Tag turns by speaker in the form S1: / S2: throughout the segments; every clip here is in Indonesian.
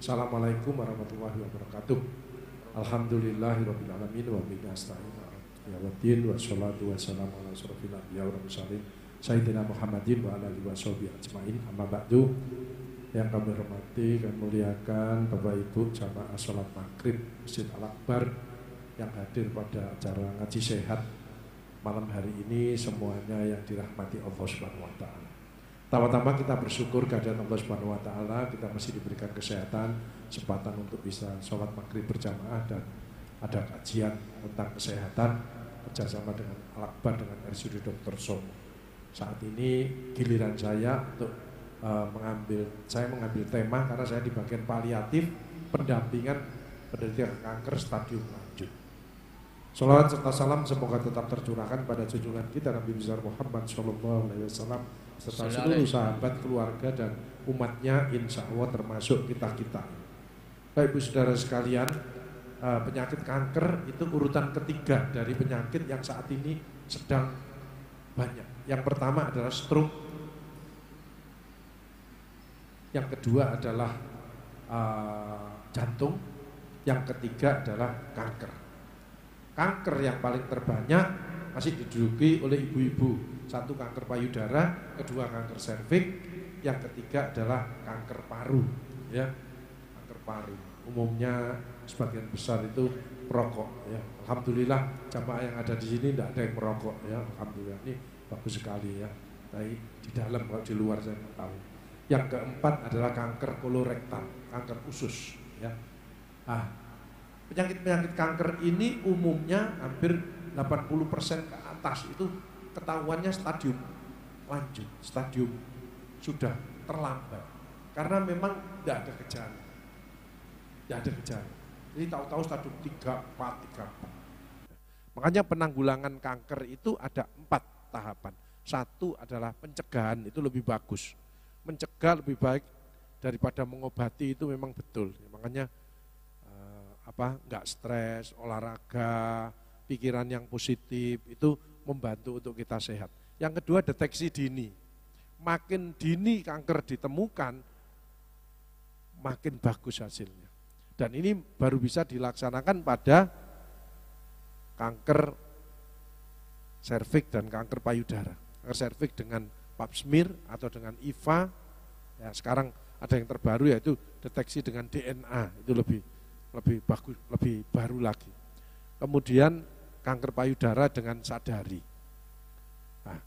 S1: Assalamualaikum warahmatullahi wabarakatuh. Alhamdulillahirabbil alamin wa bihi nasta'in ya waddin wassalatu wassalamu ala asyrofil anbiya'i wal mursalin sayyidina Muhammadin wa ala alihi washabihi ajmain. Amma ba'du. Yang kami hormati dan muliakan Bapak Ibu jamaah salat maghrib Masjid Al-Akbar yang hadir pada acara ngaji sehat malam hari ini, semuanya yang dirahmati Allah Subhanahu wa taala. Pertama-tama kita bersyukur kehadiran Allah Subhanahu wa taala, kita masih diberikan kesehatan, kesempatan untuk bisa sholat maghrib berjamaah dan ada kajian tentang kesehatan bersama dengan Al-Akbar dengan RSUD Dr. Somo. Saat ini giliran saya untuk mengambil tema karena saya di bagian paliatif pendampingan penderita kanker stadium lanjut. Sholawat serta salam semoga tetap tercurahkan pada junjungan kita Nabi besar Muhammad Shallallahu Alaihi Wasallam serta seluruh sahabat, keluarga dan umatnya, insya Allah termasuk kita-kita. Baik Ibu Saudara sekalian, penyakit kanker itu urutan ketiga dari penyakit yang saat ini sedang banyak. Yang pertama adalah stroke, yang kedua adalah jantung, yang ketiga adalah kanker. Kanker yang paling terbanyak masih diduduki oleh ibu-ibu. Satu kanker payudara, kedua kanker serviks, yang ketiga adalah kanker paru. Ya, kanker paru. Umumnya sebagian besar itu perokok. Ya, alhamdulillah jamaah yang ada di sini tidak ada yang merokok. Ya, alhamdulillah ini bagus sekali ya. Tapi di dalam, kalau di luar saya tidak tahu. Yang keempat adalah kanker kolorektal, kanker usus. Ya, penyakit-penyakit kanker ini umumnya hampir 80% ke atas itu ketahuannya stadium lanjut, stadium sudah terlambat. Karena memang tidak ada gejala. Tidak ada gejala. Jadi tahu-tahu stadium 3, 4, 3. Makanya penanggulangan kanker itu ada 4 tahapan. Satu adalah pencegahan, itu lebih bagus. Mencegah lebih baik daripada mengobati, itu memang betul. Makanya nggak stres, olahraga, pikiran yang positif itu membantu untuk kita sehat. Yang kedua, deteksi dini. Makin dini kanker ditemukan, makin bagus hasilnya. Dan ini baru bisa dilaksanakan pada kanker serviks dan kanker payudara. Kanker serviks dengan pap smear atau dengan IVA. Ya, sekarang ada yang terbaru yaitu deteksi dengan DNA, itu lebih bagus, lebih baru lagi. Kemudian kanker payudara dengan sadari. Nah,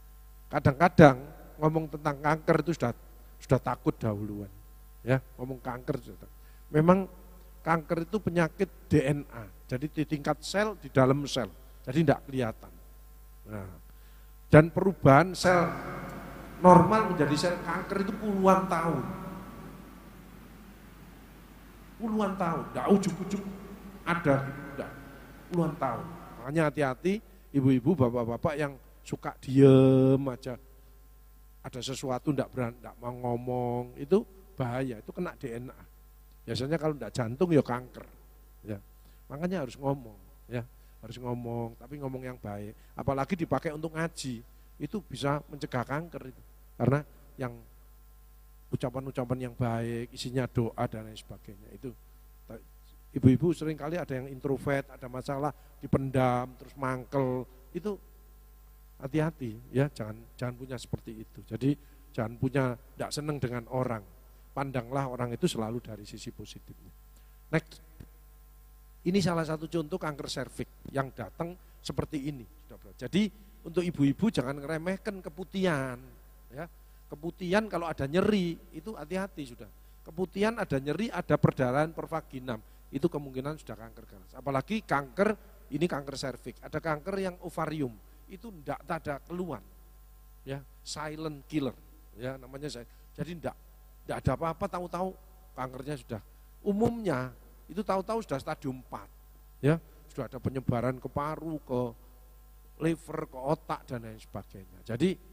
S1: kadang-kadang ngomong tentang kanker itu sudah takut dahuluan. Ya, ngomong kanker sudah. Memang kanker itu penyakit DNA. Jadi di tingkat sel, di dalam sel. Jadi tidak kelihatan. Nah, dan perubahan sel normal menjadi sel kanker itu puluhan tahun. Puluhan tahun, tidak ujuk-ujuk ada gitu, tidak. Puluhan tahun. Makanya hati-hati ibu-ibu, bapak-bapak yang suka diem aja. Ada sesuatu tidak mau ngomong, itu bahaya, itu kena DNA. Biasanya kalau tidak jantung ya kanker. Ya. Makanya harus ngomong, ya, harus ngomong, tapi ngomong yang baik. Apalagi dipakai untuk ngaji, itu bisa mencegah kanker itu. Karena yang ucapan-ucapan yang baik, isinya doa dan lain sebagainya. Itu ibu-ibu seringkali ada yang introvert, ada masalah dipendam, terus mangkel. Itu hati-hati ya, jangan punya seperti itu. Jadi jangan punya, tidak senang dengan orang. Pandanglah orang itu selalu dari sisi positifnya. Next. Ini salah satu contoh kanker serviks yang datang seperti ini. Jadi untuk ibu-ibu jangan ngeremehkan keputihan, ya. Keputihan kalau ada nyeri, itu hati-hati sudah. Keputihan ada nyeri, ada perdarahan pervaginam, itu kemungkinan sudah kanker ganas. Apalagi kanker, ini kanker serviks. Ada kanker yang ovarium, itu tidak ada keluhan. Ya, silent killer, ya namanya saya. Jadi tidak ada apa-apa, tahu-tahu kankernya sudah. Umumnya itu tahu-tahu sudah stadium 4. Ya, sudah ada penyebaran ke paru, ke liver, ke otak dan lain sebagainya. Jadi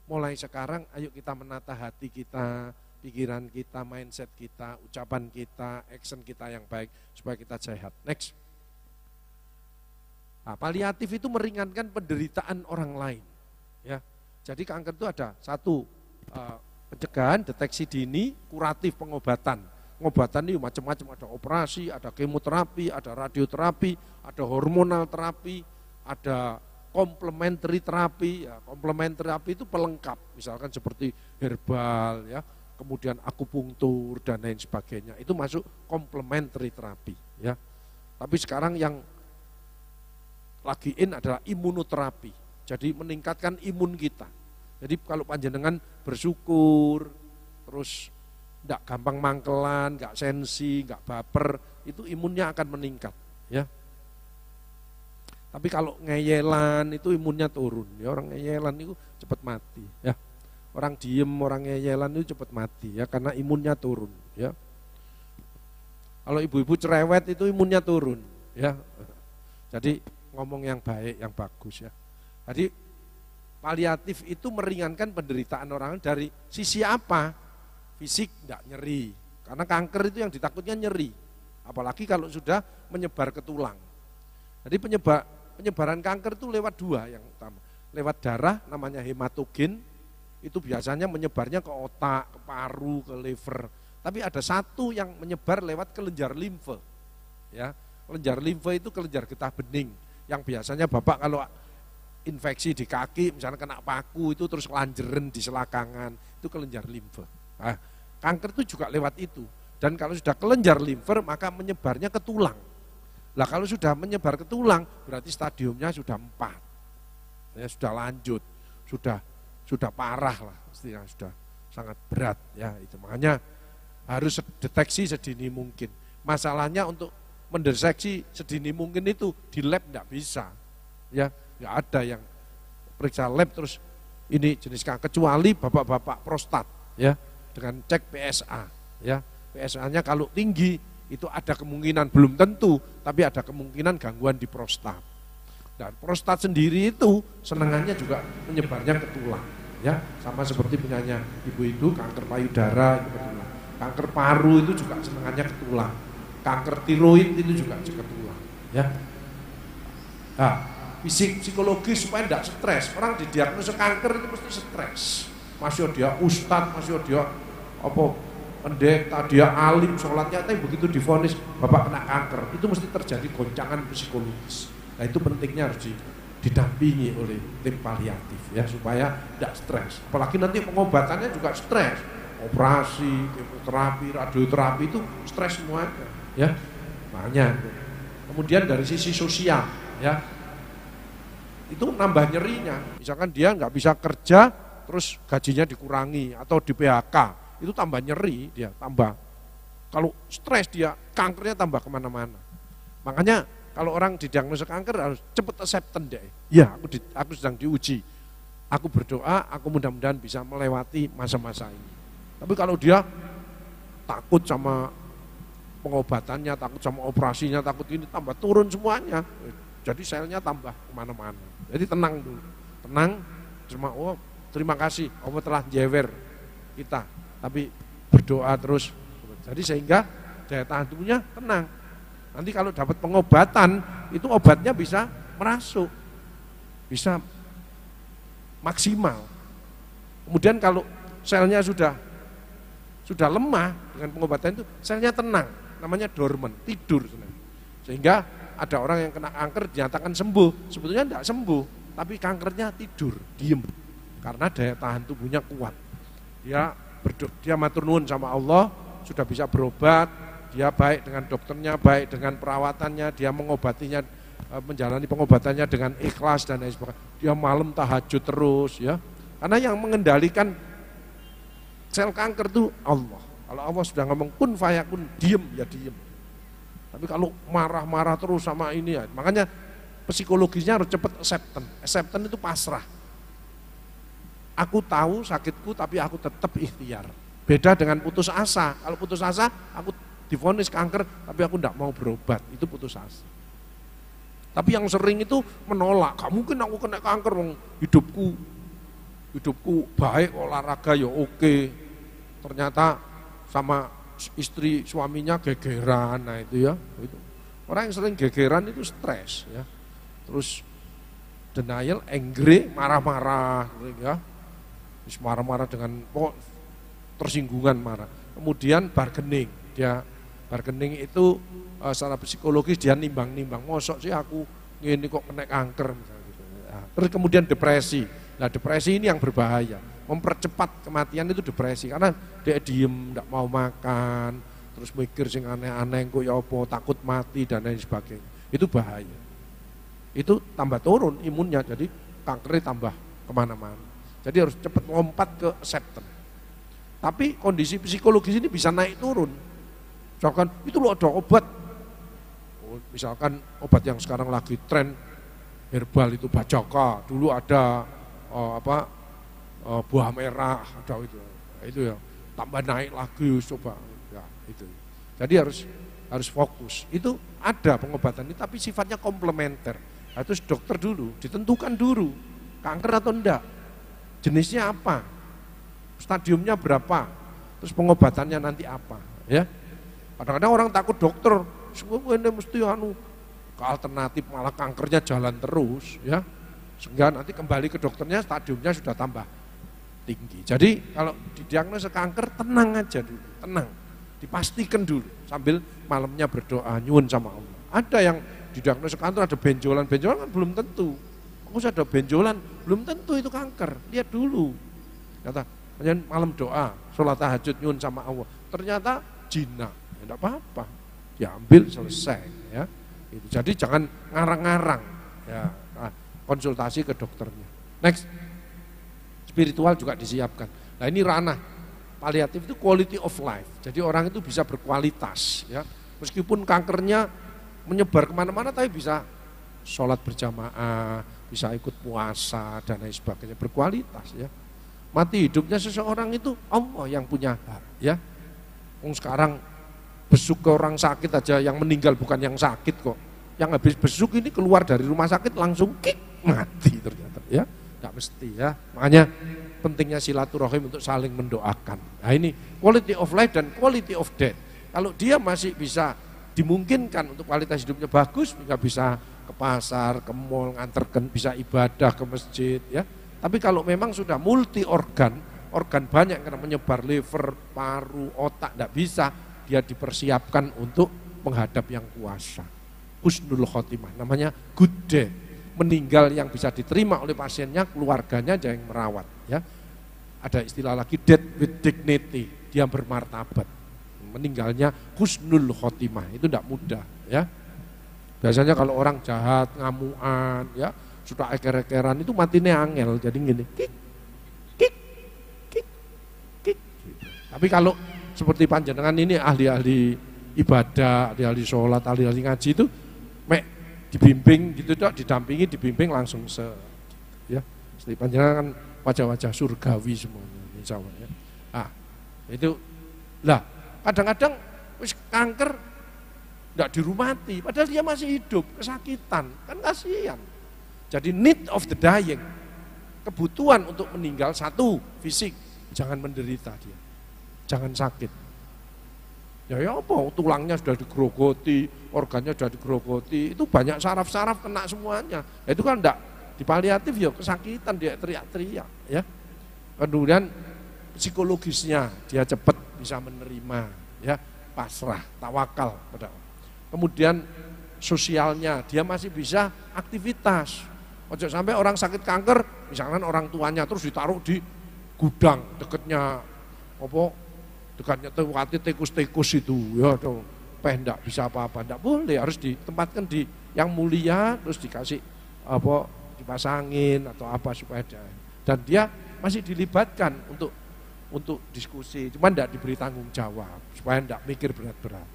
S1: mulai sekarang ayo kita menata hati kita, pikiran kita, mindset kita, ucapan kita, action kita yang baik supaya kita sehat. Next. Nah, paliatif itu meringankan penderitaan orang lain. Ya, jadi kanker itu ada satu pencegahan, deteksi dini, kuratif pengobatan. pengobatan ini macam-macam, ada operasi, ada kemoterapi, ada radioterapi, ada hormonal terapi, ada komplementari terapi. Ya, komplementari terapi itu pelengkap, misalkan seperti herbal, ya, kemudian akupunktur dan lain sebagainya. Itu masuk komplementari terapi, ya. Tapi sekarang yang lagi in adalah imunoterapi. Jadi meningkatkan imun kita. Jadi kalau panjenengan bersyukur, terus tidak gampang mangkelan, nggak sensi, nggak baper, itu imunnya akan meningkat, ya. Tapi kalau ngeyelan itu imunnya turun, ya. Orang ngeyelan itu cepat mati, ya. Orang diem, orang ngeyelan itu cepat mati, ya, karena imunnya turun, ya. Kalau ibu-ibu cerewet itu imunnya turun, ya. Jadi ngomong yang baik, yang bagus, ya. Jadi paliatif itu meringankan penderitaan orang dari sisi apa? Fisik tidak nyeri, karena kanker itu yang ditakutnya nyeri, apalagi kalau sudah menyebar ke tulang. Jadi penyebaran kanker itu lewat dua yang utama, lewat darah namanya hematogen, itu biasanya menyebarnya ke otak, ke paru, ke liver. Tapi ada satu yang menyebar lewat kelenjar limfe, ya. Kelenjar limfe itu kelenjar getah bening, yang biasanya Bapak kalau infeksi di kaki, misalnya kena paku itu terus kelanjeren di selakangan, itu kelenjar limfe. Nah, kanker itu juga lewat itu. Dan kalau sudah kelenjar limfer maka menyebarnya ke tulang. Lah kalau sudah menyebar ke tulang berarti stadiumnya sudah 4. Ya, sudah lanjut, sudah parah lah, sudah sangat berat, ya. Itu makanya harus deteksi sedini mungkin. Masalahnya untuk mendeteksi sedini mungkin itu di lab enggak bisa. Ya, enggak ada yang periksa lab terus ini jenis kanker, kecuali bapak-bapak prostat, ya, dengan cek PSA, ya. PSA-nya kalau tinggi itu ada kemungkinan, belum tentu, tapi ada kemungkinan gangguan di prostat. Dan prostat sendiri itu senengannya juga menyebarnya ke tulang, ya, sama seperti punyanya ibu-ibu kanker payudara itu ke tulang. Kanker paru itu juga senengannya ke tulang. Kanker tiroid itu juga ke tulang, ya. Nah, psikologis supaya tidak stres. Orang didiagnosa kanker itu mesti stres. Masih dia ustadz, masih dia apa pendeta, dia alim, sholatnya, tapi begitu divonis Bapak kena kanker, itu mesti terjadi goncangan psikologis. Nah itu pentingnya harus didampingi oleh tim paliatif, ya, supaya tidak stres. Apalagi nanti pengobatannya juga stres, operasi, kemoterapi, radioterapi itu stres semuanya, ya. Makanya kemudian dari sisi sosial, ya, itu nambah nyerinya. Misalkan dia nggak bisa kerja, terus gajinya dikurangi atau di PHK. Itu tambah nyeri dia, tambah. Kalau stres dia, kankernya tambah kemana-mana. Makanya kalau orang didiagnosa kanker harus cepat acceptance deh. Ya, aku sedang diuji. Aku berdoa, aku mudah-mudahan bisa melewati masa-masa ini. Tapi kalau dia takut sama pengobatannya, takut sama operasinya, takut ini, tambah turun semuanya. Jadi selnya tambah kemana-mana. Jadi tenang dulu, tenang. Cuma terima kasih, Allah telah jewer kita. Tapi berdoa terus, jadi sehingga daya tahan tubuhnya tenang. Nanti kalau dapat pengobatan, itu obatnya bisa merasuk, bisa maksimal. Kemudian kalau selnya sudah lemah dengan pengobatan itu, selnya tenang, namanya dormant, tidur. Sehingga ada orang yang kena kanker dinyatakan sembuh, sebetulnya tidak sembuh, tapi kankernya tidur, diem, karena daya tahan tubuhnya kuat. Dia matur nuwun sama Allah, sudah bisa berobat, dia baik dengan dokternya, baik dengan perawatannya, dia mengobatinya, menjalani pengobatannya dengan ikhlas dan lain sebagainya. Dia malam tahajud terus, ya. Karena yang mengendalikan sel kanker itu Allah. Kalau Allah sudah ngomong kun fayakun, diem ya diem. Tapi kalau marah-marah terus sama ini, ya, makanya psikologisnya harus cepat acceptance. Acceptance itu pasrah. Aku tahu sakitku tapi aku tetap ikhtiar. Beda dengan putus asa. Kalau putus asa, aku divonis kanker tapi aku tidak mau berobat, itu putus asa. Tapi yang sering itu menolak, gak mungkin aku kena kanker, hidupku baik, olahraga ya oke. Ternyata sama istri suaminya gegeran, nah itu ya. Itu. Orang yang sering gegeran itu stres, ya. Terus denial, angry, marah-marah, ya. Marah-marah dengan tersinggungan marah. Kemudian bargaining, Dia bargaining itu secara psikologis dia nimbang-nimbang, mosok sih aku ini kok kena kanker misalnya gitu. Nah, terus kemudian depresi. Nah depresi ini yang berbahaya, mempercepat kematian itu depresi karena dia diem, tidak mau makan, terus mikir sing aneh-aneh, kok ya apa, takut mati dan lain sebagainya. Itu bahaya. Itu tambah turun imunnya, jadi kankernya tambah kemana-mana. Jadi harus cepat lompat ke acceptance. Tapi kondisi psikologis ini bisa naik turun. Misalkan itu loh ada obat, misalkan obat yang sekarang lagi tren herbal itu bajaka, dulu ada buah merah, ada itu ya tambah naik lagi coba ya itu. Jadi harus fokus. Itu ada pengobatan ini tapi sifatnya komplementer. Harus dokter dulu ditentukan dulu kanker atau enggak, jenisnya apa, stadiumnya berapa, terus pengobatannya nanti apa ya. Kadang-kadang orang takut dokter, ini mesti ke alternatif malah kankernya jalan terus ya. Sehingga nanti kembali ke dokternya stadiumnya sudah tambah tinggi. Jadi kalau didiagnosa kanker tenang aja dulu, tenang. Dipastikan dulu sambil malamnya berdoa nyuwun sama Allah. Ada yang didiagnosa kanker ada benjolan-benjolan kan belum tentu. Kok ada benjolan belum tentu itu kanker. Lihat dulu. Kata malam doa, sholat tahajud nyuwun sama Allah. Ternyata jinak. Ya enggak apa-apa. Diambil selesai ya. Itu. Jadi jangan ngarang-ngarang ya. Nah, konsultasi ke dokternya. Next, spiritual juga disiapkan. Nah ini ranah paliatif itu quality of life. Jadi orang itu bisa berkualitas ya. Meskipun kankernya menyebar kemana-mana tapi bisa sholat berjamaah, bisa ikut puasa dan lain sebagainya, berkualitas ya. Mati hidupnya seseorang itu Allah yang punya hak ya. Sekarang besuk ke orang sakit aja yang meninggal bukan yang sakit kok. Yang habis besuk ini keluar dari rumah sakit langsung kik mati ternyata ya, nggak mesti ya. Makanya pentingnya silaturahim untuk saling mendoakan. Nah ini quality of life dan quality of death. Kalau dia masih bisa dimungkinkan untuk kualitas hidupnya bagus, nggak bisa ke pasar, ke mall, nganterkan, bisa ibadah ke masjid ya. Tapi kalau memang sudah multi organ banyak karena menyebar liver, paru, otak, nggak bisa, dia dipersiapkan untuk menghadap yang kuasa. Husnul khotimah, namanya good death. Meninggal yang bisa diterima oleh pasiennya, keluarganya aja yang merawat ya. Ada istilah lagi death with dignity, dia bermartabat. Meninggalnya husnul khotimah, itu tidak mudah ya. Biasanya kalau orang jahat, ngamuan ya, sudah eker-ekeran itu matinya angel, jadi gini kik kik kik kik. Tapi kalau seperti panjenengan ini ahli-ahli ibadah, ahli-ahli sholat, ahli-ahli ngaji itu dibimbing gitu dok, didampingi, dibimbing langsung ya. Seperti panjenengan kan wajah-wajah surgawi semuanya insya Allah ya. Ah, itu lah kadang-kadang wis kanker enggak dirumati padahal dia masih hidup, kesakitan, kan kasihan. Jadi need of the dying, kebutuhan untuk meninggal satu, fisik, jangan menderita dia. Jangan sakit. Ya apa, tulangnya sudah digerogoti, organnya sudah digerogoti, itu banyak saraf-saraf kena semuanya. Ya, itu kan enggak di paliatif ya kesakitan, dia teriak-teriak ya. Kemudian psikologisnya dia cepat bisa menerima ya, pasrah, tawakal pada Allah. Kemudian sosialnya dia masih bisa aktivitas. Ojo sampai orang sakit kanker, misalkan orang tuanya terus ditaruh di gudang dekatnya dekatnya tikus-tikus itu ya, enggak bisa apa-apa, enggak boleh, harus ditempatkan di yang mulia, terus dikasih dipasangin atau apa supaya dan dia masih dilibatkan untuk diskusi, cuman enggak diberi tanggung jawab supaya enggak mikir berat-berat.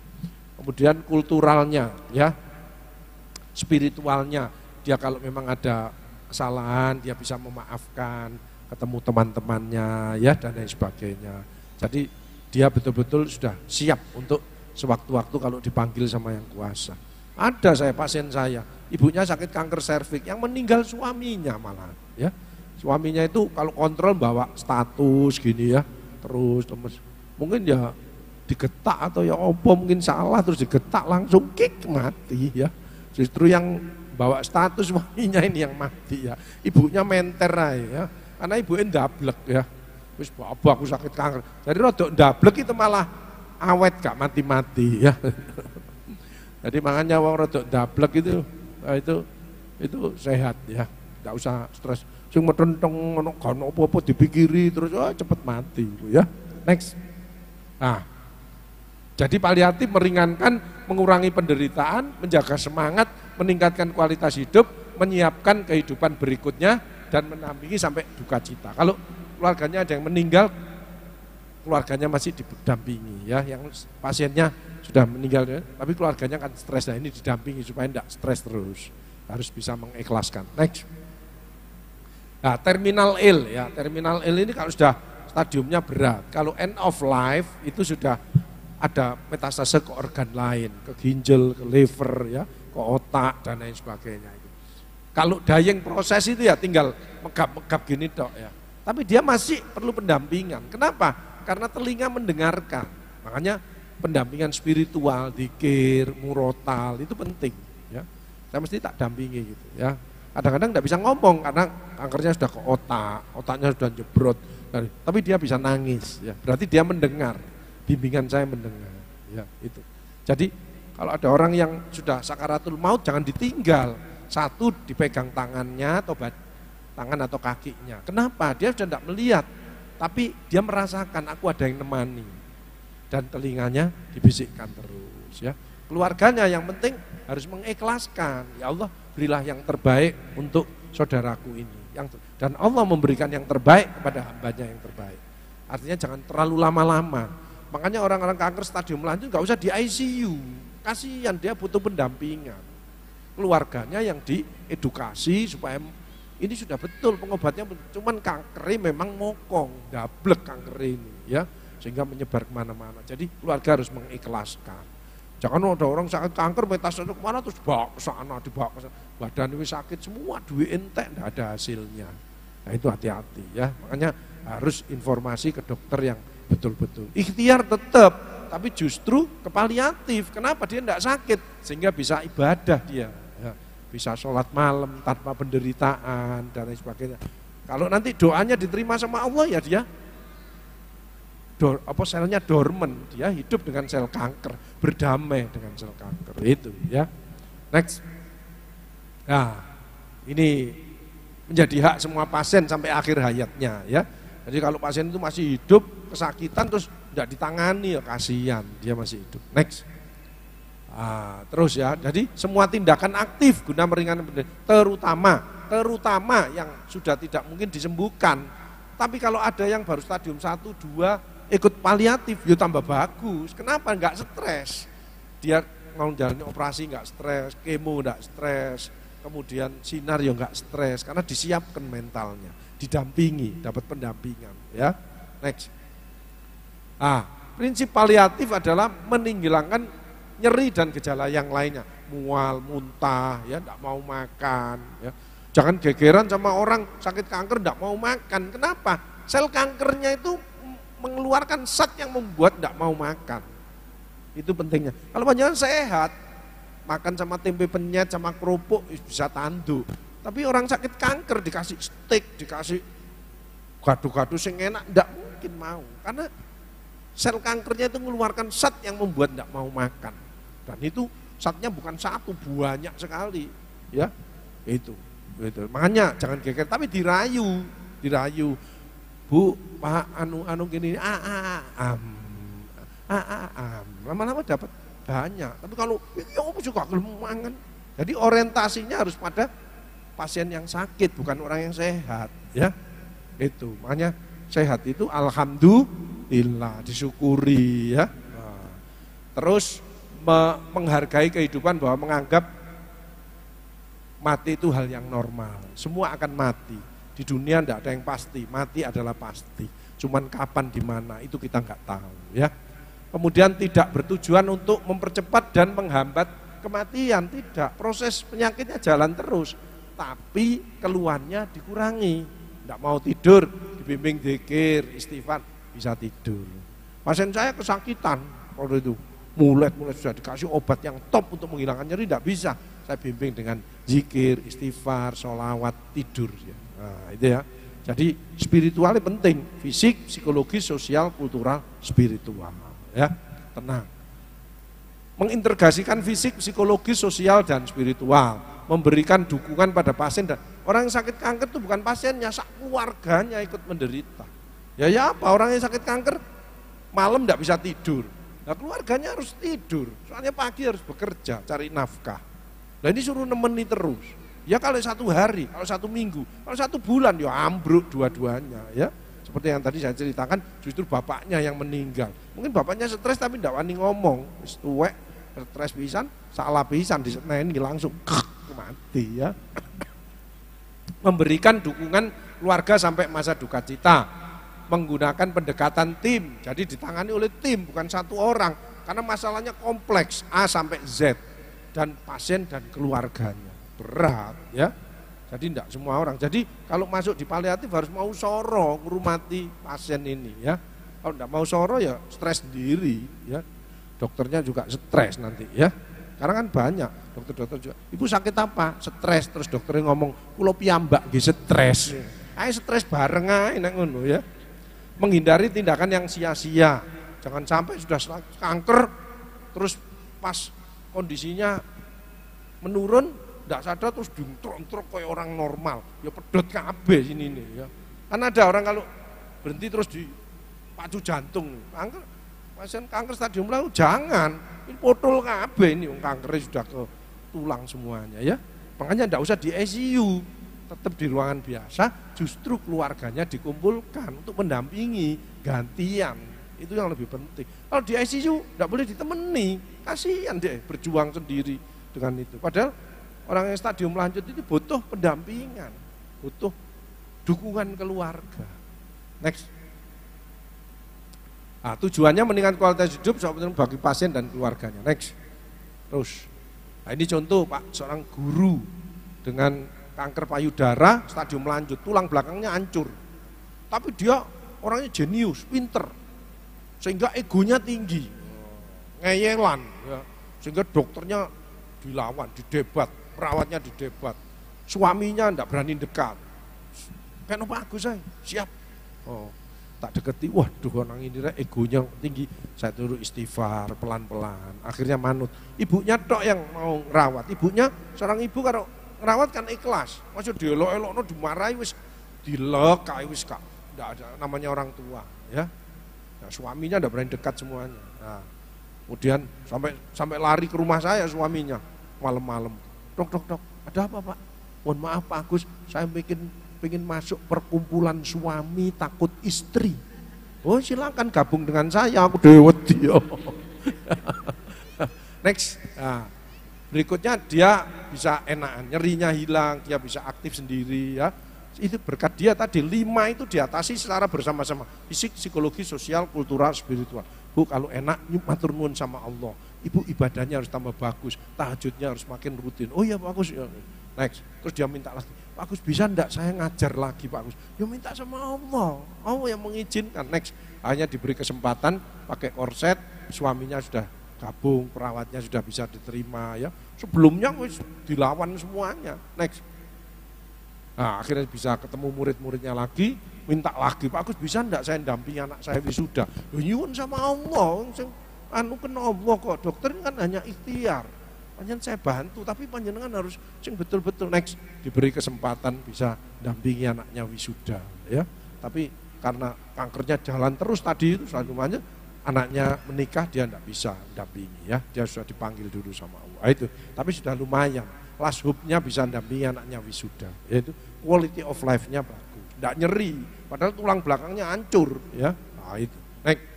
S1: Kemudian kulturalnya ya, spiritualnya, dia kalau memang ada kesalahan dia bisa memaafkan, ketemu teman-temannya ya dan lain sebagainya. Jadi dia betul-betul sudah siap untuk sewaktu-waktu kalau dipanggil sama yang kuasa. Ada pasien saya, ibunya sakit kanker serviks, yang meninggal suaminya malah ya. Suaminya itu kalau kontrol bawa status gini ya, terus mungkin ya digetak atau ya mungkin salah terus digetak langsung kik mati ya. Justru yang bawa status suaminya ini yang mati ya. Ibunya menter aja ya, karena ibunya ndablek ya. Wis bapak aku sakit kanker. Jadi rodok ndablek itu malah awet gak mati-mati ya. Jadi makanya wong rodok dablek itu sehat ya. Enggak usah stres. Sing metenteng ngono kan apa-apa dipikiri terus cepet mati ya. Next. Nah, jadi paliatif meringankan, mengurangi penderitaan, menjaga semangat, meningkatkan kualitas hidup, menyiapkan kehidupan berikutnya dan mendampingi sampai duka cita. Kalau keluarganya ada yang meninggal, keluarganya masih didampingi ya, yang pasiennya sudah meninggal ya, tapi keluarganya kan stres. Nah, ini didampingi supaya tidak stres terus. Harus bisa mengikhlaskan. Next. Nah, terminal ill ya, terminal ill ini kalau sudah stadiumnya berat. Kalau end of life itu sudah ada metastase ke organ lain, ke ginjal, ke liver ya, ke otak dan lain sebagainya. Kalau dying proses itu ya tinggal megap-megap gini dok ya. Tapi dia masih perlu pendampingan. Kenapa? Karena telinga mendengarkan. Makanya pendampingan spiritual, dzikir, murotal itu penting ya. Saya mesti tak dampingi gitu ya. Kadang-kadang enggak bisa ngomong karena kankernya sudah ke otak, otaknya sudah jebrot. Tapi dia bisa nangis ya. Berarti dia mendengar. Bimbingan saya mendengar ya itu. Jadi kalau ada orang yang sudah sakaratul maut jangan ditinggal. Satu dipegang tangannya atau tangan atau kakinya. Kenapa? Dia sudah tidak melihat, tapi dia merasakan aku ada yang nemani. Dan telinganya dibisikkan terus ya. Keluarganya yang penting harus mengikhlaskan. Ya Allah, berilah yang terbaik untuk saudaraku ini. Dan Allah memberikan yang terbaik kepada hambanya yang terbaik. Artinya jangan terlalu lama-lama. Makanya orang-orang kanker stadium lanjut nggak usah di ICU. Kasihan, dia butuh pendampingan. Keluarganya yang diedukasi supaya ini sudah betul pengobatnya, cuman kankernya memang mokong, dablek kanker ini ya, sehingga menyebar kemana-mana. Jadi keluarga harus mengikhlaskan. Jangan ada orang sakit kanker metastase kemana terus bawa ke sana, dibawa ke sana. Badan ini sakit semua, duit entek, tidak ada hasilnya. Nah itu hati-hati ya. Makanya harus informasi ke dokter yang betul-betul. Ikhtiar tetap, tapi justru ke paliatif. Kenapa? Dia tidak sakit, sehingga bisa ibadah dia. Ya, bisa sholat malam tanpa penderitaan dan lain sebagainya. Kalau nanti doanya diterima sama Allah ya dia selnya dorman, dia hidup dengan sel kanker, berdamai dengan sel kanker itu ya. Next. Nah, ini menjadi hak semua pasien sampai akhir hayatnya ya. Jadi kalau pasien itu masih hidup, kesakitan terus tidak ditangani ya kasihan, dia masih hidup. Next. Terus ya, jadi semua tindakan aktif guna meringankan terutama yang sudah tidak mungkin disembuhkan. Tapi kalau ada yang baru stadium 1, 2 ikut paliatif, ya tambah bagus. Kenapa? Enggak stres. Dia mau jalani operasi enggak stres, kemo enggak stres, kemudian sinar ya enggak stres, karena disiapkan mentalnya, didampingi, dapat pendampingan. Ya, next. Prinsip paliatif adalah menghilangkan nyeri dan gejala yang lainnya, mual, muntah, ya, enggak mau makan. Ya. Jangan gegeran sama orang sakit kanker enggak mau makan. Kenapa? Sel kankernya itu mengeluarkan zat yang membuat tidak mau makan. Itu pentingnya. Kalau panjangan sehat, makan sama tempe penyet sama kerupuk bisa tanduk. Tapi orang sakit kanker dikasih steak, dikasih gado-gado sing enak, tidak mungkin mau. Karena sel kankernya itu mengeluarkan zat yang membuat tidak mau makan. Dan itu zatnya bukan satu, banyak sekali. Ya, itu. Makanya jangan geger, tapi dirayu. Bu, Pak, anu gini, lama-lama dapat banyak. Tapi kalau ya aku juga mangan. Jadi orientasinya harus pada pasien yang sakit, bukan orang yang sehat, ya. Itu. Makanya sehat itu alhamdulillah, disyukuri ya. Terus menghargai kehidupan, bahwa menganggap mati itu hal yang normal. Semua akan mati. Di dunia tidak ada yang pasti, mati adalah pasti. Cuman kapan, di mana, itu kita nggak tahu ya. Kemudian tidak bertujuan untuk mempercepat dan menghambat kematian, tidak. Proses penyakitnya jalan terus, tapi keluhannya dikurangi. Tidak mau tidur, dibimbing dzikir, istighfar, bisa tidur. Pasien saya kesakitan, waktu itu mulai sudah dikasih obat yang top untuk menghilangkan nyeri, tidak bisa. Saya bimbing dengan zikir, istighfar, sholawat, tidur ya. Nah, itu ya. Jadi spiritualnya penting, fisik, psikologis, sosial, kultural, spiritual ya. tenang. Mengintegrasikan fisik, psikologis, sosial, dan spiritual. Memberikan dukungan pada pasien. Dan orang yang sakit kanker itu bukan pasiennya, keluarganya ikut menderita. Ya apa, orang yang sakit kanker malam tidak bisa tidur. Nah keluarganya harus tidur, soalnya pagi harus bekerja, cari nafkah. Nah ini suruh nemeni terus. Ya kalau 1 hari, kalau 1 minggu, kalau 1 bulan ya ambruk dua-duanya ya. Seperti yang tadi saya ceritakan, justru bapaknya yang meninggal. Mungkin bapaknya stres tapi tidak wani ngomong, wis tuwek, stres pisan, salah pisan diseneni langsung mati ya. Memberikan dukungan keluarga sampai masa duka cita, menggunakan pendekatan tim, jadi ditangani oleh tim bukan 1 orang, karena masalahnya kompleks A sampai Z dan pasien dan keluarganya berat ya. Jadi tidak semua orang. Jadi kalau masuk di paliatif harus mau soro ngurmati pasien ini ya. Kalau tidak mau soro ya stres sendiri ya. Dokternya juga stres nanti ya. Karena kan banyak dokter-dokter juga. Ibu sakit apa? Stres. Terus dokternya ngomong, kulo piyambak nggih stres. Ayo stres bareng ae nek ngono ya. Menghindari tindakan yang sia-sia. Jangan sampai sudah kanker terus pas kondisinya menurun tidak sadar terus diuntruk-untruk kayak orang normal, ya pedot kabeh sini nih ya. Kan ada orang kalau berhenti terus dipacu jantung, kanker, pasien kanker stadium lalu jangan, ini potol kabeh ini, kankernya sudah ke tulang semuanya ya. Makanya tidak usah di ICU, tetap di ruangan biasa, justru keluarganya dikumpulkan untuk mendampingi, gantian, itu yang lebih penting. Kalau di ICU tidak boleh ditemani, kasihan deh berjuang sendiri dengan itu. Padahal orang yang stadium lanjut itu butuh pendampingan, butuh dukungan keluarga. Next. Nah, tujuannya meningkatkan kualitas hidup bagi pasien dan keluarganya. Next. Terus. Nah, ini contoh Pak, seorang guru dengan kanker payudara stadium lanjut, tulang belakangnya hancur. Tapi dia orangnya jenius, pinter. Sehingga egonya tinggi. Ngeyelan ya. Sehingga dokternya dilawan, didebat. Perawatnya didebat, suaminya tidak berani dekat. Kenapa aku saya siap? Oh, tak deketi. Waduh, orang ini egonya tinggi. Saya turun istighfar pelan-pelan. Akhirnya manut. Ibunya tok yang mau rawat. Ibunya seorang ibu kalau rawat kan ikhlas. Maksud dielok-elokno dimarahi wis dilekai wis kak. Tidak ada namanya orang tua, ya. Nah, suaminya tidak berani dekat semuanya. Nah, kemudian sampai lari ke rumah saya suaminya malam-malam. Dok, ada apa Pak? Mohon maaf Pak Agus, saya pengen masuk perkumpulan suami takut istri. Oh silakan gabung dengan saya, aku wedi. Next, nah, berikutnya dia bisa enakan, nyerinya hilang, dia bisa aktif sendiri ya. Itu berkat dia tadi 5 itu diatasi secara bersama-sama, fisik, psikologi, sosial, kultural, spiritual. Bu kalau enak matur nuwun sama Allah. Ibu ibadahnya harus tambah bagus, tahajudnya harus makin rutin. Oh iya Pak Agus, ya. Next. Terus dia minta lagi, Pak Agus bisa enggak saya ngajar lagi Pak Agus? Ya minta sama Allah, Allah yang mengizinkan. Next. Hanya diberi kesempatan pakai korset, suaminya sudah gabung, perawatnya sudah bisa diterima ya. Sebelumnya wis dilawan semuanya. Next. Nah, akhirnya bisa ketemu murid-muridnya lagi, minta lagi, Pak Agus bisa enggak saya dampingi anak saya wisuda? Ya nyuwun sama Allah. Anu kena Allah kok, dokter ini kan hanya ikhtiar. Panjenengan saya bantu, tapi panjenengan harus sing betul-betul next diberi kesempatan bisa dampingi anaknya wisuda, ya. Tapi karena kankernya jalan terus tadi itu selanjutnya anaknya menikah dia tidak bisa dampingi, ya. Dia sudah dipanggil dulu sama Allah. Itu, tapi sudah lumayan. Last hope-nya bisa dampingi anaknya wisuda, yaitu quality of life-nya bagus, tidak nyeri, padahal tulang belakangnya hancur, ya. Nah, itu. Next.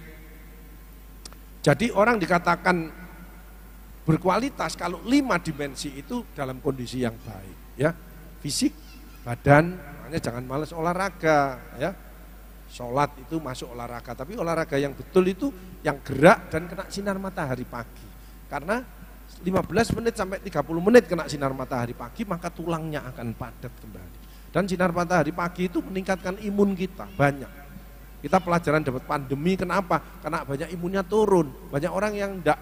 S1: Jadi orang dikatakan berkualitas kalau 5 dimensi itu dalam kondisi yang baik, ya. Fisik, badan, makanya jangan malas olahraga, ya. Sholat itu masuk olahraga, tapi olahraga yang betul itu yang gerak dan kena sinar matahari pagi. Karena 15 menit sampai 30 menit kena sinar matahari pagi, maka tulangnya akan padat kembali. Dan sinar matahari pagi itu meningkatkan imun kita, banyak. Kita pelajaran dapat pandemi, kenapa? Karena banyak imunnya turun. Banyak orang yang tidak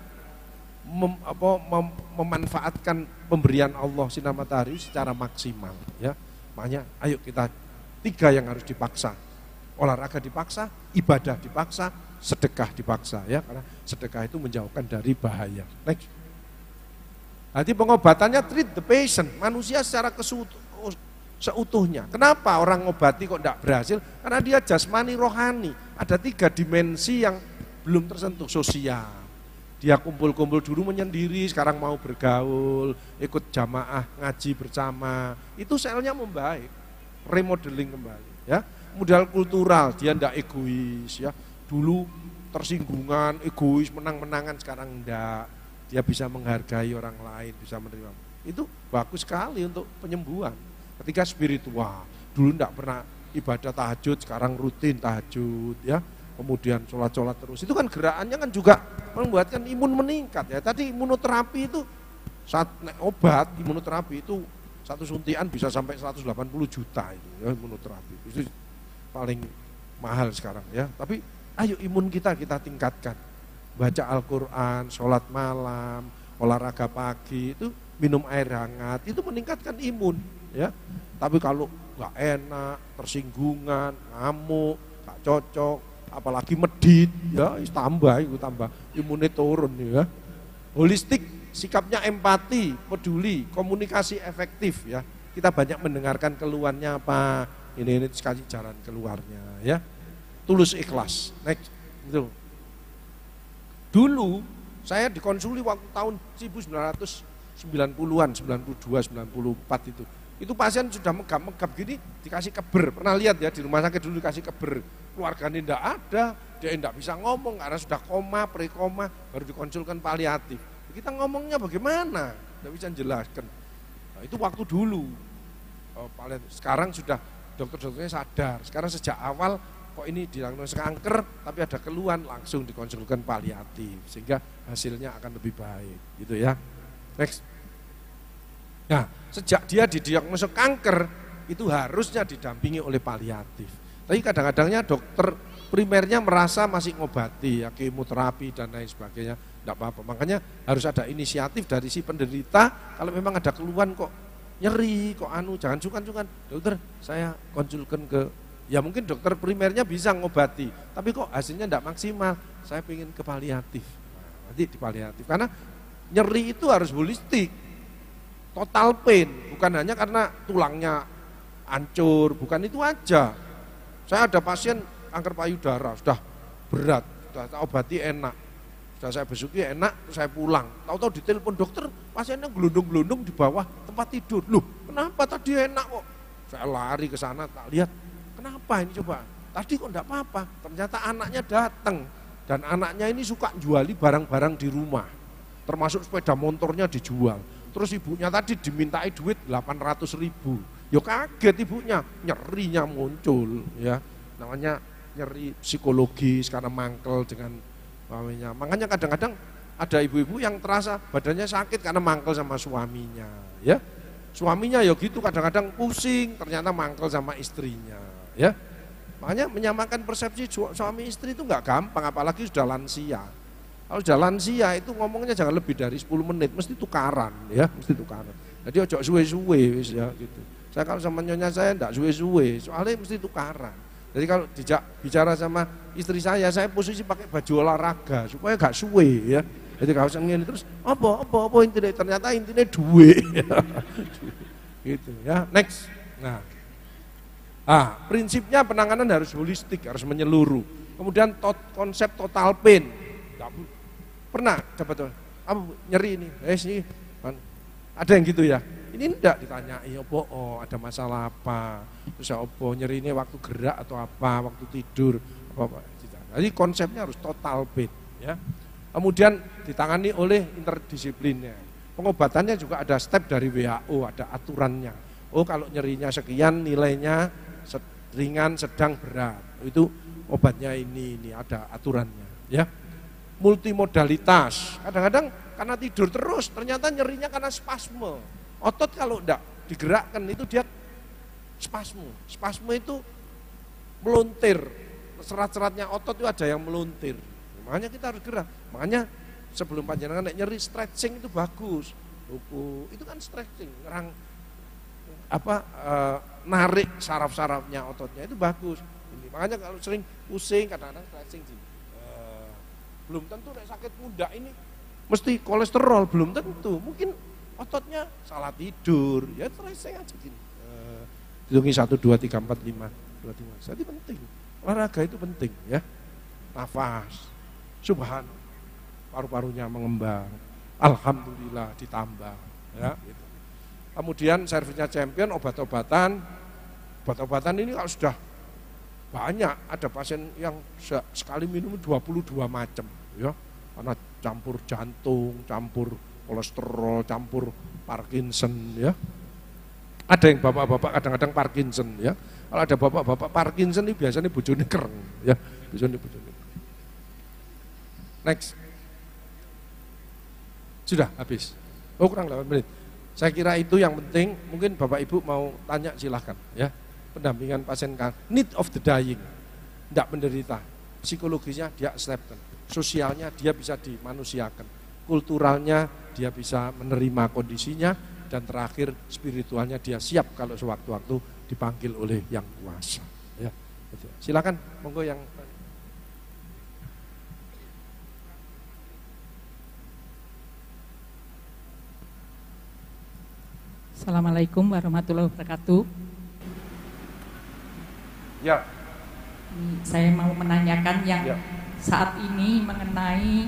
S1: memanfaatkan pemberian Allah sinar matahari secara maksimal. Ya, makanya ayo kita 3 yang harus dipaksa. Olahraga dipaksa, ibadah dipaksa, sedekah dipaksa ya, karena sedekah itu menjauhkan dari bahaya. Next. Jadi pengobatannya treat the patient, manusia secara seutuhnya. Kenapa orang ngobati kok tidak berhasil? Karena dia jasmani rohani. Ada 3 dimensi yang belum tersentuh. Sosial, dia kumpul-kumpul dulu menyendiri, sekarang mau bergaul, ikut jamaah ngaji bersama, itu selnya membaik, remodeling kembali ya. Modal kultural, dia tidak egois ya, dulu tersinggungan, egois, menang-menangan, sekarang enggak, dia bisa menghargai orang lain, bisa menerima. Itu bagus sekali untuk penyembuhan. Ketika spiritual, dulu enggak pernah ibadah tahajud, sekarang rutin tahajud ya, kemudian sholat-sholat terus, itu kan gerakannya kan juga membuatkan imun meningkat ya. Tadi imunoterapi itu saat obat imunoterapi itu satu suntikan bisa sampai 180 juta itu ya, imunoterapi itu paling mahal sekarang ya. Tapi ayo imun kita tingkatkan, baca Al-Quran, sholat malam, olahraga pagi, itu minum air hangat, itu meningkatkan imun ya. Tapi kalau nggak enak, tersinggungan, ngamuk, nggak cocok, apalagi medit ya, tambah imunnya turun ya. Holistik, sikapnya empati, peduli, komunikasi efektif ya. Kita banyak mendengarkan keluhannya apa, ini sekali jalan keluarnya ya. Tulus ikhlas. Next. Gitu. Dulu saya dikonsuli waktu tahun 1990-an, 92, 94 itu. Itu pasien sudah megap-megap gini dikasih keber. Pernah lihat ya, di rumah sakit dulu dikasih keber. Keluarganya tidak ada, dia tidak bisa ngomong karena sudah koma, pre-koma, baru dikonsulkan paliatif. Kita ngomongnya bagaimana? Tidak bisa jelaskan. Nah, itu waktu dulu. Sekarang sudah dokter-dokternya sadar. Sekarang sejak awal kok ini diagnosis kanker, tapi ada keluhan langsung dikonsulkan paliatif, sehingga hasilnya akan lebih baik. Gitu ya. Next. Nah, sejak dia didiagnosis kanker, itu harusnya didampingi oleh paliatif. Tapi kadang-kadangnya dokter primernya merasa masih ngobati, ya, kemoterapi dan lain sebagainya, tidak apa-apa. Makanya harus ada inisiatif dari si penderita, kalau memang ada keluhan kok nyeri, kok jangan sungkan-sungkan, dokter saya konsulkan ke, ya mungkin dokter primernya bisa ngobati, tapi kok hasilnya tidak maksimal, saya ingin ke paliatif. Nah, nanti di paliatif, karena nyeri itu harus holistik, total pain, bukan hanya karena tulangnya hancur, bukan itu aja. Saya ada pasien kanker payudara, sudah berat, sudah saya obati enak, sudah saya besuki enak, terus saya pulang. Tahu-tahu ditelepon dokter, pasiennya gelundung-gelundung di bawah tempat tidur. Loh, kenapa tadi enak kok? Saya lari ke sana, tak lihat, kenapa ini coba? Tadi kok enggak apa-apa, ternyata anaknya datang. Dan anaknya ini suka juali barang-barang di rumah, termasuk sepeda motornya dijual. Terus ibunya tadi dimintai duit 800.000. Ya kaget ibunya, nyerinya muncul ya. Namanya nyeri psikologis karena mangkel dengan suaminya. Makanya kadang-kadang ada ibu-ibu yang terasa badannya sakit karena mangkel sama suaminya ya. Suaminya ya gitu kadang-kadang pusing, ternyata mangkel sama istrinya ya. Makanya menyamakan persepsi suami istri itu enggak gampang, apalagi sudah lansia. Kalau sudah lansia itu ngomongnya jangan lebih dari 10 menit, mesti tukaran ya, mesti tukaran. Jadi ojo suwe-suwe ya gitu. Saya kalau sama nyonya saya enggak suwe-suwe, soalnya mesti tukaran. Jadi kalau dijak bicara sama istri saya posisi pakai baju olahraga supaya gak suwe ya. Jadi kalau ngene terus apa intinya, ternyata intinya duwe. Gitu ya. Next. Nah, prinsipnya penanganan harus holistik, harus menyeluruh. Kemudian konsep total pain. Pernah dapat apa nyeri ini? Sih. Ada yang gitu ya. Ini enggak ditanyai ada masalah apa. Terus apa nyeri ini waktu gerak atau apa, waktu tidur apa. Jadi konsepnya harus total pain ya. Kemudian ditangani oleh interdisiplinnya. Pengobatannya juga ada step dari WHO, ada aturannya. Oh kalau nyerinya sekian nilainya ringan, sedang, berat. Itu obatnya ini ada aturannya ya. Multimodalitas. Kadang-kadang karena tidur terus ternyata nyerinya karena spasme. Otot kalau enggak digerakkan itu dia spasme. Spasme itu meluntir. Serat-seratnya otot itu ada yang meluntir. Makanya kita harus gerak. Makanya sebelum panjenengan nyeri stretching itu bagus. Itu kan stretching, narik saraf-sarafnya ototnya itu bagus. Makanya kalau sering pusing kadang-kadang stretching Belum tentu nek sakit pundak ini mesti kolesterol, belum tentu. Mungkin ototnya salah tidur, ya stretching aja gini. Hitungi 1, 2, 3, 4, 5, 2, 3. Jadi penting, olahraga itu penting ya. Nafas, subhanallah, paru-parunya mengembang, alhamdulillah ditambah ya. Gitu. Kemudian servisnya champion, obat-obatan ini kalau sudah banyak, ada pasien yang sekali minum 22 macam ya, karena campur jantung, campur kolesterol, campur Parkinson ya. Ada yang bapak-bapak kadang-kadang Parkinson ya. Kalau ada bapak-bapak Parkinson ini biasanya bojone kereng ya, bojone. Next. Sudah habis. Oh, kurang 8 menit. Saya kira itu yang penting. Mungkin Bapak Ibu mau tanya silahkan ya. Pendampingan pasien need of the dying. Tidak menderita. Psikologisnya dia acceptance. Sosialnya dia bisa dimanusiakan. Kulturalnya dia bisa menerima kondisinya. Dan terakhir spiritualnya dia siap kalau sewaktu-waktu dipanggil oleh yang kuasa. Ya. Silakan, monggo yang
S2: Assalamualaikum warahmatullahi wabarakatuh.
S1: Ya.
S2: Saya mau menanyakan yang
S1: Ya.
S2: saat ini mengenai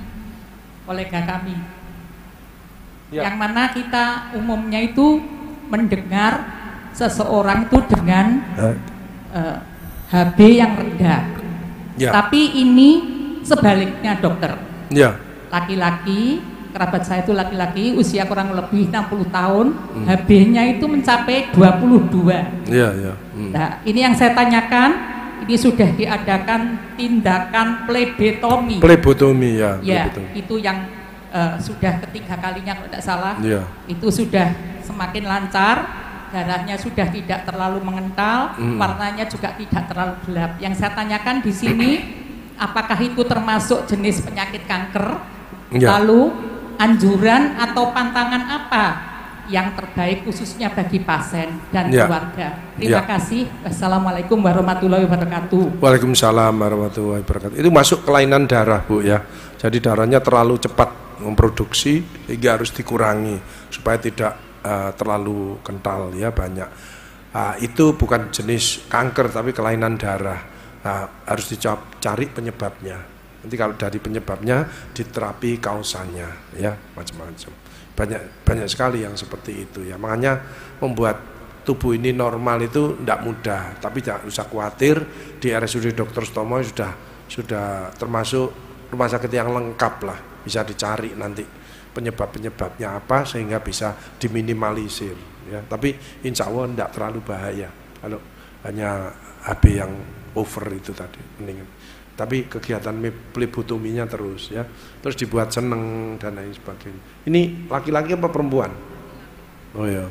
S2: kolega kami.
S1: Ya.
S2: Yang mana kita umumnya itu mendengar seseorang itu dengan HB yang rendah.
S1: Ya.
S2: Tapi ini sebaliknya, dokter.
S1: Ya.
S2: Laki-laki, kerabat saya itu laki-laki, usia kurang lebih 60 tahun, HB-nya itu mencapai 22.
S1: Iya.
S2: Nah, ini yang saya tanyakan, ini sudah diadakan tindakan plebetomi.
S1: Plebotomi ya.
S2: Ya,
S1: plebotomi.
S2: itu yang sudah ketiga kalinya kalau tidak salah.
S1: Ya.
S2: Itu sudah semakin lancar, darahnya sudah tidak terlalu mengental, warnanya juga tidak terlalu gelap. Yang saya tanyakan di sini, apakah itu termasuk jenis penyakit kanker?
S1: Ya.
S2: Lalu anjuran atau pantangan apa yang terbaik khususnya bagi pasien dan keluarga? Terima kasih. Wassalamualaikum warahmatullahi wabarakatuh.
S1: Waalaikumsalam warahmatullahi wabarakatuh. Itu masuk kelainan darah, Bu ya. Jadi darahnya terlalu cepat memproduksi sehingga harus dikurangi supaya tidak terlalu kental ya, banyak. Itu bukan jenis kanker tapi kelainan darah. Harus dicari penyebabnya. Nanti kalau dari penyebabnya diterapi kausanya ya, macam-macam. Banyak sekali yang seperti itu ya. Makanya membuat tubuh ini normal itu tidak mudah, tapi jangan usah khawatir. Di RSUD Dr. Sutomo sudah termasuk rumah sakit yang lengkap lah, bisa dicari nanti penyebab-penyebabnya apa sehingga bisa diminimalisir ya. Tapi insya Allah tidak terlalu bahaya kalau hanya HB yang over itu tadi, mendingan. Tapi kegiatan plebotominya terus ya, terus dibuat seneng dan lain sebagainya. Ini laki-laki apa perempuan? Oh ya,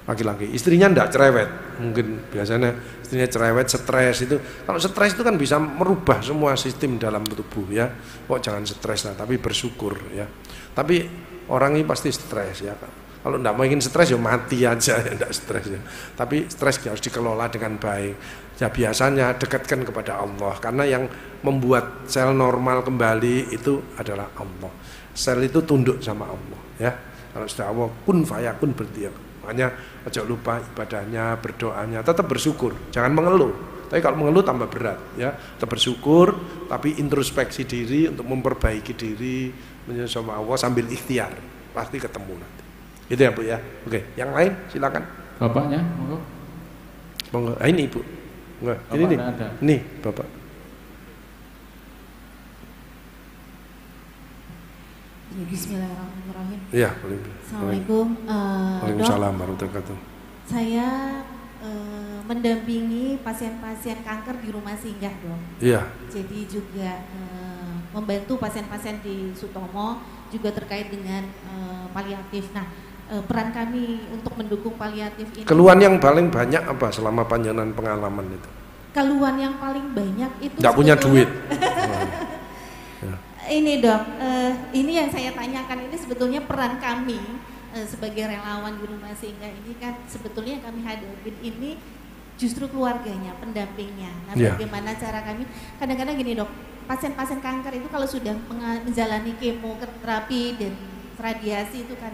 S1: laki-laki. Istrinya ndak cerewet, mungkin biasanya istrinya cerewet, stres itu. Kalau stres itu kan bisa merubah semua sistem dalam tubuh ya. Kok jangan stres lah, tapi bersyukur ya. Tapi orang ini pasti stres ya. Kalau ndak mau ingin stres ya mati aja ya, ndak stres ya. Tapi stres harus dikelola dengan baik. Ya biasanya dekatkan kepada Allah, karena yang membuat sel normal kembali itu adalah Allah. Sel itu tunduk sama Allah ya. Kalau sudah Allah kun fayakun berarti ya. Makanya jangan lupa ibadahnya, berdoanya, tetap bersyukur, jangan mengeluh. Tapi kalau mengeluh tambah berat ya. Tetap bersyukur, tapi introspeksi diri untuk memperbaiki diri menyembah sama Allah sambil ikhtiar, pasti ketemu nanti. Itu ya Bu ya. Oke, yang lain silakan.
S2: Bapaknya, monggo.
S1: Monggo. Ini Ibu. Enggak, ini nih.
S2: Ada.
S1: Nih, Bapak.
S3: Bismillahirrahmanirrahim.
S1: Iya, boleh.
S3: Assalamualaikum.
S1: Waalaikumsalam warahmatullahi wabarakatuh.
S3: Saya mendampingi pasien-pasien kanker di rumah singgah, Dok.
S1: Iya.
S3: Jadi juga membantu pasien-pasien di Sutomo juga terkait dengan paliatif. Nah, peran kami untuk mendukung paliatif ini.
S1: Keluhan yang paling banyak apa selama panjenengan pengalaman itu?
S3: Keluhan yang paling banyak itu
S1: Nggak punya duit.
S3: Ini Dok, ini yang saya tanyakan, ini sebetulnya peran kami sebagai relawan di rumah singgah ini kan sebetulnya kami hadapin ini justru keluarganya, pendampingnya. Nah, bagaimana cara kami, kadang-kadang gini Dok, pasien-pasien kanker itu kalau sudah menjalani kemoterapi dan radiasi itu kan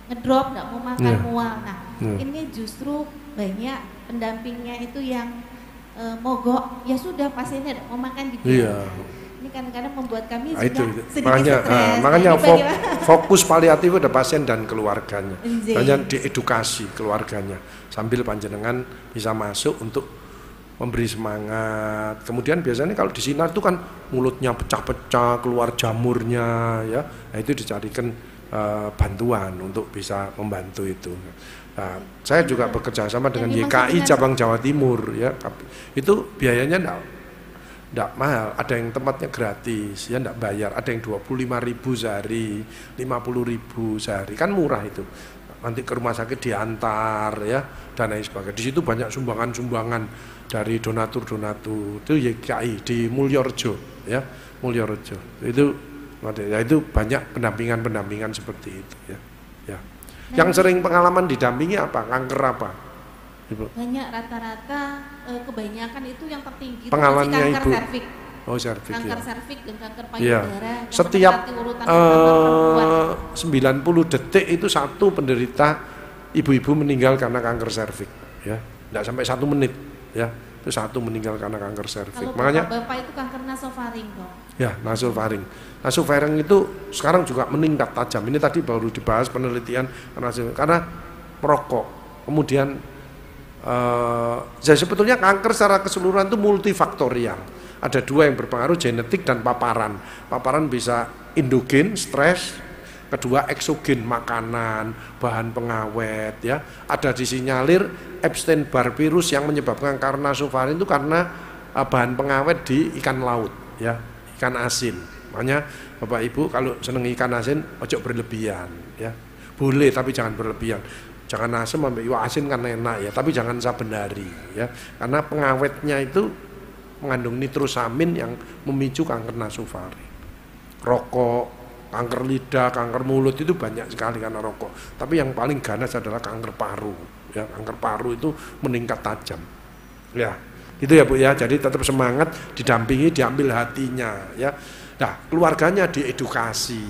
S3: ngedrop, nggak mau makan, mual. Nah, ini justru banyak pendampingnya itu yang mogok, ya sudah pasiennya nggak mau makan gitu. Ini kadang-kadang membuat kami juga sedikit stres.
S1: Makanya fokus paliatif ada pasien dan keluarganya. Banyak diedukasi keluarganya sambil panjenengan bisa masuk untuk memberi semangat. Kemudian biasanya kalau di sinar itu kan mulutnya pecah-pecah, keluar jamurnya, ya. Nah, itu dicarikan bantuan untuk bisa membantu itu. Nah, saya juga bekerja sama dengan YKI cabang Jawa Timur, ya. Itu biayanya enggak mahal, ada yang tempatnya gratis, ya enggak bayar, ada yang 25.000 sehari, 50.000 sehari, kan murah itu. Nanti ke rumah sakit diantar, ya, dan lain sebagainya. Di situ banyak sumbangan-sumbangan dari donatur-donatur. Itu YKI di Mulyorejo, ya, Mulyorejo. Itu banyak pendampingan seperti itu, ya. Ya. Yang sering pengalaman didampingi apa? Kanker apa? Ibu?
S3: Banyak rata-rata kebanyakan itu yang tertinggi
S1: pengalamannya
S3: itu kanker
S1: Ibu.
S3: serviks.
S1: Oh, serviks.
S3: Kanker serviks dan kanker payudara.
S1: Setiap 90 detik itu satu penderita ibu-ibu meninggal karena kanker serviks, ya. Tidak sampai 1 menit, ya. Itu satu meninggal karena kanker serviks.
S3: Kalau
S1: Makanya
S3: bapak itu kanker nasofaring, dok.
S1: Ya, nasofaring. Nasofaring itu sekarang juga meningkat tajam. Ini tadi baru dibahas penelitian karena merokok. Kemudian jadi sebetulnya kanker secara keseluruhan itu multifaktorial. Ada 2 yang berpengaruh, genetik dan paparan. Paparan bisa endogen, stres. Kedua eksogen, makanan, bahan pengawet, ya. Ada disinyalir Epstein-Barr virus yang menyebabkan karena nasofaring itu karena bahan pengawet di ikan laut, ya, ikan asin. Makanya Bapak Ibu kalau seneng ikan asin ojo berlebihan, ya. Boleh tapi jangan berlebihan. Jangan asam sampai asin kan enak, ya, tapi jangan saben hari, ya. Karena pengawetnya itu mengandung nitrosamin yang memicu kanker nasofaring. Rokok, kanker lidah, kanker mulut itu banyak sekali karena rokok. Tapi yang paling ganas adalah kanker paru, ya. Kanker paru itu meningkat tajam, ya. Itu ya Bu, ya. Jadi tetap semangat, didampingi, diambil hatinya, ya. Nah, keluarganya diedukasi.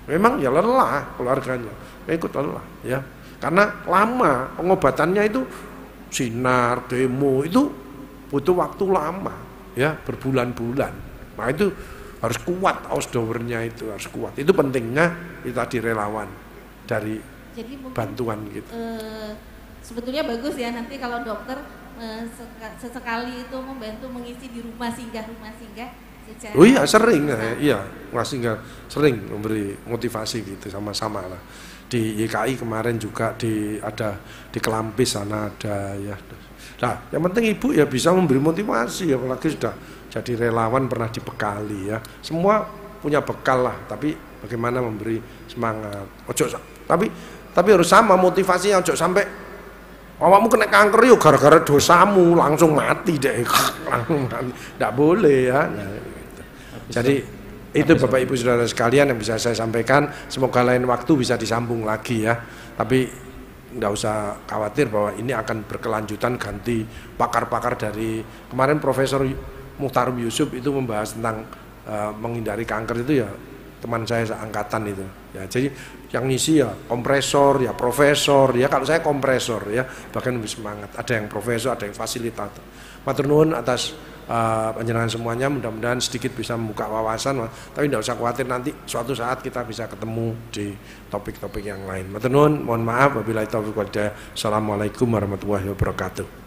S1: Memang ya lelah keluarganya, ikut lelah, ya. Karena lama pengobatannya itu sinar, demo itu butuh waktu lama, ya, berbulan-bulan. Nah, itu harus kuat, outdoornya itu harus kuat. Itu pentingnya kita di relawan dari bantuan gitu.
S3: Sebetulnya bagus ya nanti kalau dokter sesekali itu membantu mengisi di rumah singgah.
S1: Oh iya sering, iya rumah singgah sering memberi motivasi gitu sama-sama lah. Di YKI kemarin juga ada di Kelampis sana ada, ya. Nah, yang penting Ibu ya bisa memberi motivasi, apalagi sudah jadi relawan pernah dibekali, ya. Semua punya bekal lah, tapi bagaimana memberi semangat. Ojo, tapi harus sama motivasinya, ojo sampai awakmu kena kanker yuk gara-gara dosamu langsung mati deh. Langsung mati. Nggak boleh, ya. Nah, gitu. Jadi itu Bapak Ibu Saudara sekalian yang bisa saya sampaikan. Semoga lain waktu bisa disambung lagi, ya. Tapi nggak usah khawatir bahwa ini akan berkelanjutan, ganti pakar-pakar dari kemarin Profesor Muhtarum Yusuf itu membahas tentang menghindari kanker itu, ya teman saya seangkatan itu, ya. Jadi yang ngisi ya kompresor, ya profesor, ya kalau saya kompresor, ya bahkan lebih semangat. Ada yang profesor, ada yang fasilitator. Matur nuwun atas panjenengan semuanya, mudah-mudahan sedikit bisa membuka wawasan, tapi tidak usah khawatir, nanti suatu saat kita bisa ketemu di topik-topik yang lain. Matur nuwun, mohon maaf, wabillahi taufiq wal hidayah. Assalamualaikum warahmatullahi wabarakatuh.